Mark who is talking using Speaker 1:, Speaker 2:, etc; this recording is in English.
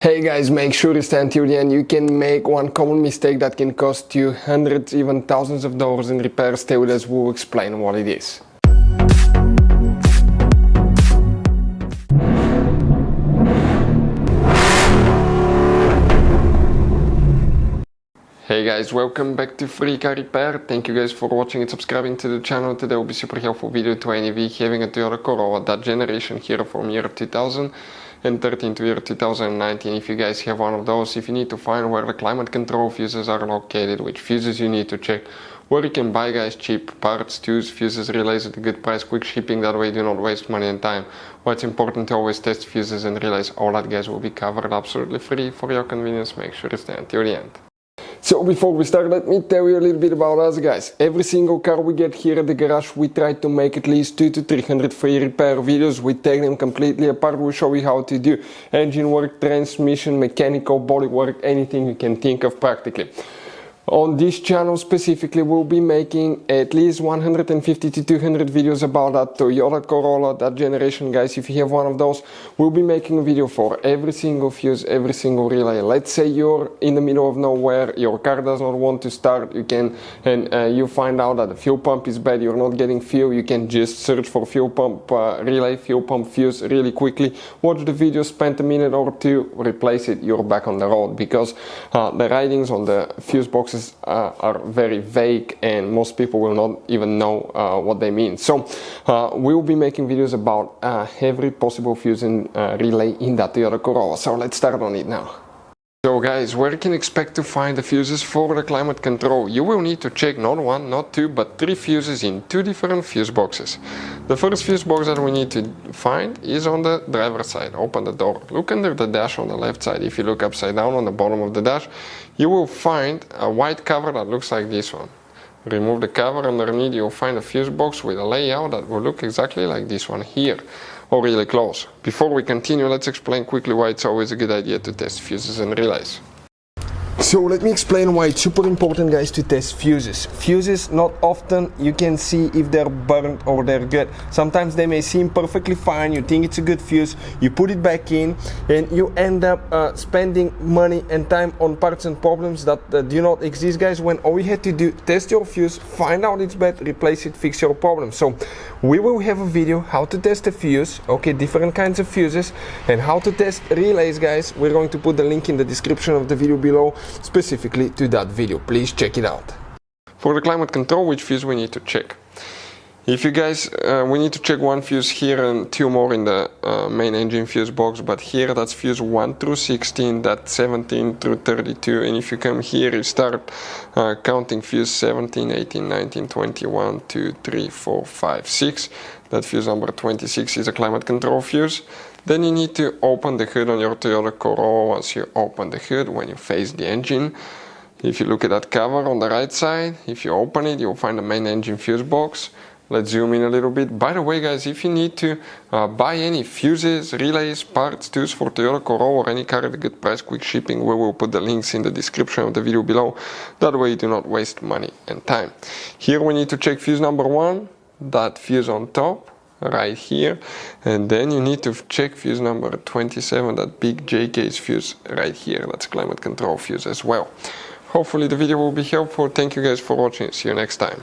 Speaker 1: Hey guys, make sure to stay until the end. You can make one common mistake that can cost you hundreds, even thousands of dollars in repairs. Stay with us, we'll explain what it is. Hey guys, welcome back to Free Car Repair. Thank you guys for watching and subscribing to the channel. Today will be super helpful video to any of you having a Toyota Corolla, that generation here from year 2013 to year 2019. If you guys have one of those, if you need to find where the climate control fuses are located, which fuses you need to check, where you can buy guys cheap parts, tools, fuses, relays at a good price, quick shipping, that way you do not waste money and time. What's important to always test fuses and relays, all that guys will be covered absolutely free for your convenience. Make sure to stay until the end. So before we start, let me tell you a little bit about us guys. Every single car we get here at the garage, we try to make at least 200 to 300 free repair videos. We take them completely apart, we show you how to do engine work, transmission, mechanical, body work, anything you can think of practically. On this channel specifically, we'll be making at least 150 to 200 videos about that Toyota Corolla, that generation guys. If you have one of those, we'll be making a video for every single fuse, every single relay. Let's say you're in the middle of nowhere, your car does not want to start, you find out that the fuel pump is bad, you're not getting fuel, you can just search for fuel pump relay, fuel pump fuse really quickly, watch the video, spend a minute or two, replace it, you're back on the road, because the writings on the fuse boxes are very vague and most people will not even know what they mean. So we'll be making videos about every possible fuse and relay in that Toyota Corolla. So let's start on it now. So guys, where you can expect to find the fuses for the climate control? You will need to check not one, not two, but three fuses in two different fuse boxes. The first fuse box that we need to find is on the driver's side. Open the door, look under the dash on the left side. If you look upside down on the bottom of the dash, you will find a white cover that looks like this one. Remove the cover, underneath you'll find a fuse box with a layout that will look exactly like this one here, or really close. Before we continue, let's explain quickly why it's always a good idea to test fuses and relays. So let me explain why it's super important guys to test fuses. Fuses, not often you can see if they're burnt or they're good. Sometimes they may seem perfectly fine, you think it's a good fuse, you put it back in and you end up spending money and time on parts and problems that do not exist guys, when all you had to do, test your fuse, find out it's bad, replace it, fix your problem. So we will have a video how to test a fuse, okay, different kinds of fuses, and how to test relays guys. We're going to put the link in the description of the video below specifically to that video. Please check it out. For the climate control, which fuse we need to check? If you guys, we need to check one fuse here and two more in the main engine fuse box, but here that's fuse 1 through 16, that's 17 through 32, and if you come here you start counting fuse 17, 18, 19, 20, 1, 2, 3, 4, 5, 6. That fuse number 26 is a climate control fuse. Then you need to open the hood on your Toyota Corolla. Once you open the hood, when you face the engine, if you look at that cover on the right side, if you open it, you'll find the main engine fuse box. Let's zoom in a little bit. By the way guys, if you need to buy any fuses, relays, parts, tools for Toyota Corolla or any car at a good price, quick shipping, we will put the links in the description of the video below. That way you do not waste money and time. Here we need to check fuse number 1, that fuse on top, right here, and then you need to check fuse number 27, that big J-case fuse right here, that's climate control fuse as well. Hopefully the video will be helpful. Thank you guys for watching, see you next time.